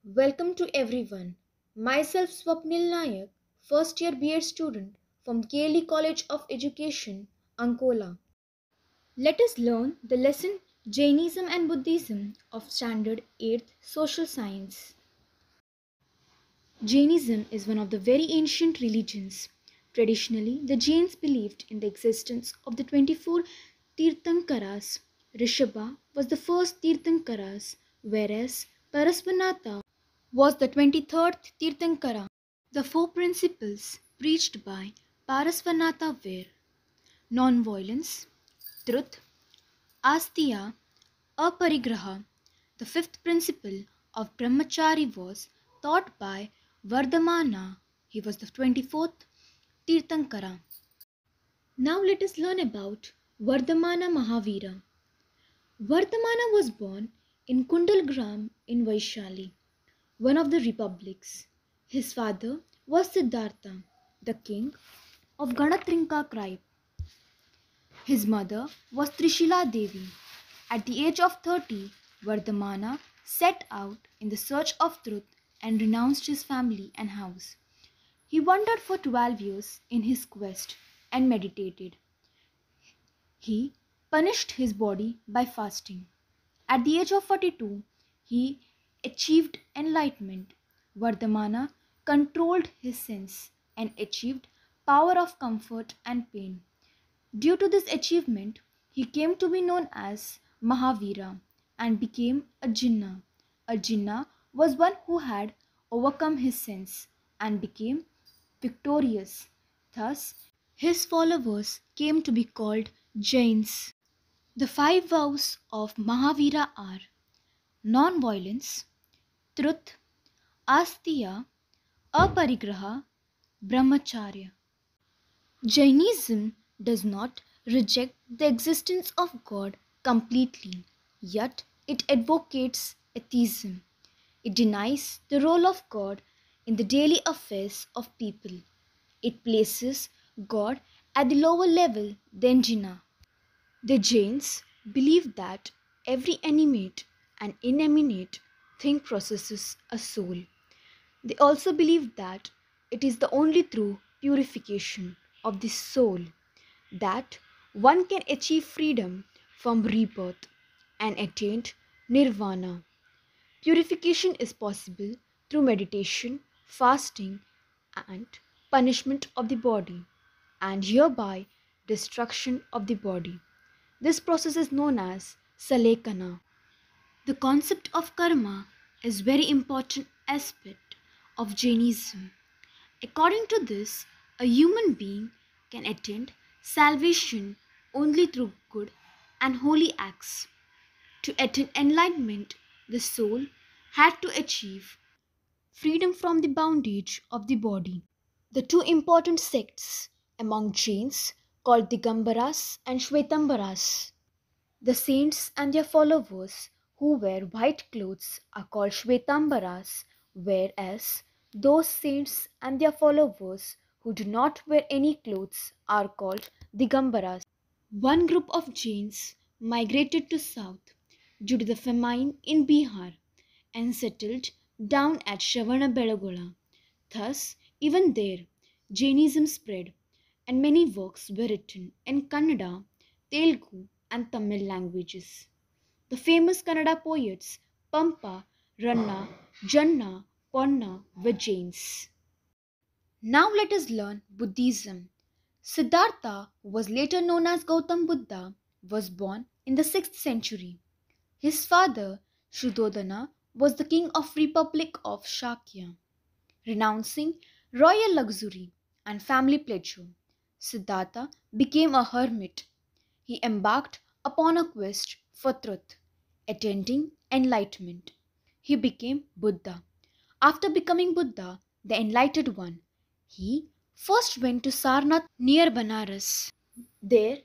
Welcome to everyone. Myself Swapnil Naik, first year BEd student from Keli College of Education, Ankola. Let us learn the lesson Jainism and Buddhism of Standard 8th Social Science. Jainism is one of the very ancient religions. Traditionally, the Jains believed in the existence of the 24 Tirthankaras. Rishabha was the first Tirthankaras, whereas Parasvanatha was the 23rd Tirthankara. The four principles preached by Parasvanatha were non-violence, truth, asteya, aparigraha. The fifth principle of brahmachari was taught by Vardhamana. He was the 24th Tirthankara. Now let us learn about Vardhamana Mahavira. Vartamana was born in Kundalgram in Vaishali, one of the republics. His father was Siddhartha, the king of Ganatrinka tribe. His mother was Trishila Devi. At the age of 30, Vardhamana set out in the search of truth and renounced his family and house. He wandered for 12 years in his quest and meditated. He punished his body by fasting. At the age of 42, he achieved enlightenment. Vardhamana controlled his sense and achieved power of comfort and pain. Due to this achievement, he came to be known as Mahavira and became a Jinnah. A Jinnah was one who had overcome his sense and became victorious. Thus, his followers came to be called Jains. The five vows of Mahavira are non-violence, truth, asteya, aparigraha, brahmacharya. Jainism does not reject the existence of God completely, yet it advocates atheism. It denies the role of God in the daily affairs of people. It places God at the lower level than Jinnah. The Jains believe that every animate and inanimate thing possesses a soul. They also believe that it is the only through purification of the soul that one can achieve freedom from rebirth and attain nirvana. Purification is possible through meditation, fasting, and punishment of the body, and hereby destruction of the body. This process is known as salekana. The concept of karma is very important aspect of Jainism. According to this, a human being can attain salvation only through good and holy acts. To attain enlightenment, the soul had to achieve freedom from the bondage of the body. The two important sects among Jains called Digambaras and Shvetambaras. The saints and their followers who wear white clothes are called Shvetambaras, whereas those saints and their followers who do not wear any clothes are called Digambaras. One group of Jains migrated to south due to the famine in Bihar and settled down at Shravanabelagola. Thus, even there, Jainism spread, and many works were written in Kannada, Telugu, and Tamil languages. The famous Kannada poets Pampa, Ranna, Janna, Ponna were Jains. Now let us learn Buddhism. Siddhartha, who was later known as Gautam Buddha, was born in the 6th century. His father, Shuddhodana, was the king of Republic of Shakya. Renouncing royal luxury and family pleasure, Siddhartha became a hermit. He embarked upon a quest for truth, attaining enlightenment. He became Buddha. After becoming Buddha, the enlightened one, he first went to Sarnath near Banaras. There,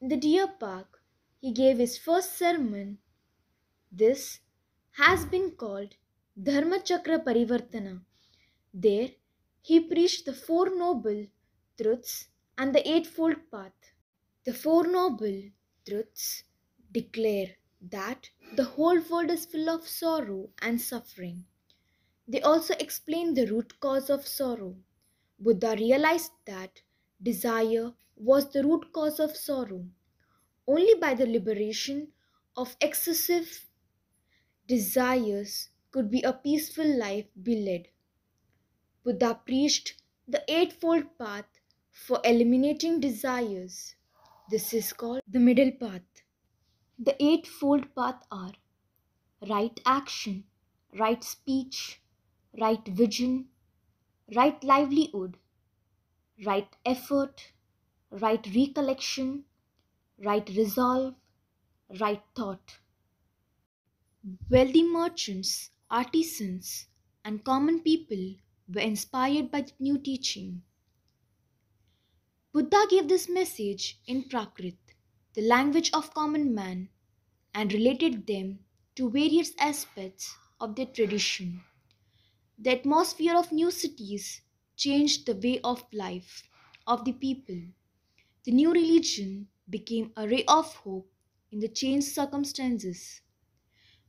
in the deer park, he gave his first sermon. This has been called Dharma Chakra Parivartana. There, he preached the Four Noble Truths and the Eightfold Path. The Four Noble Truths declare that the whole world is full of sorrow and suffering. They also explain the root cause of sorrow. Buddha realized that desire was the root cause of sorrow. Only by the liberation of excessive desires could be a peaceful life be led. Buddha preached the Eightfold Path for eliminating desires. This is called the middle path. The Eightfold Path are right action, right speech, right vision, right livelihood, right effort, right recollection, right resolve, right thought. Wealthy merchants, artisans, and common people were inspired by the new teaching. Buddha gave this message in Prakrit, the language of common man, and related them to various aspects of their tradition. The atmosphere of new cities changed the way of life of the people. The new religion became a ray of hope in the changed circumstances.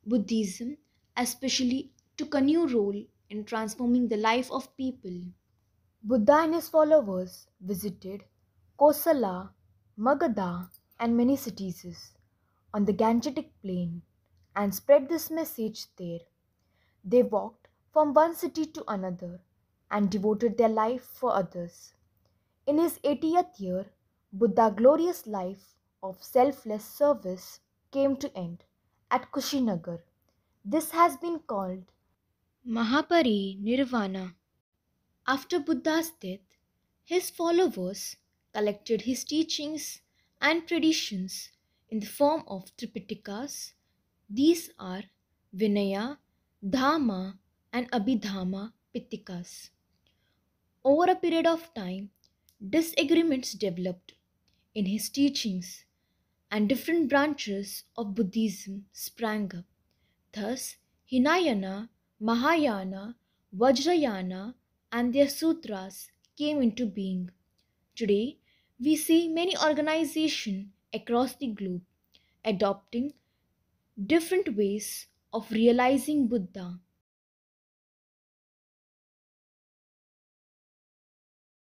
Buddhism especially took a new role in transforming the life of people. Buddha and his followers visited Kosala, Magadha, and many cities on the Gangetic plain and spread this message there. They walked from one city to another and devoted their life for others. In his 80th year, Buddha's glorious life of selfless service came to end at Kushinagar. This has been called Mahaparinirvana. After Buddha's death, his followers collected his teachings and traditions in the form of Tripitakas. These are Vinaya, Dhamma, and Abhidhamma Pitikas. Over a period of time, disagreements developed in his teachings, and different branches of Buddhism sprang up. Thus, Hinayana, Mahayana, Vajrayana, and their sutras came into being. Today, we see many organizations across the globe adopting different ways of realizing Buddha.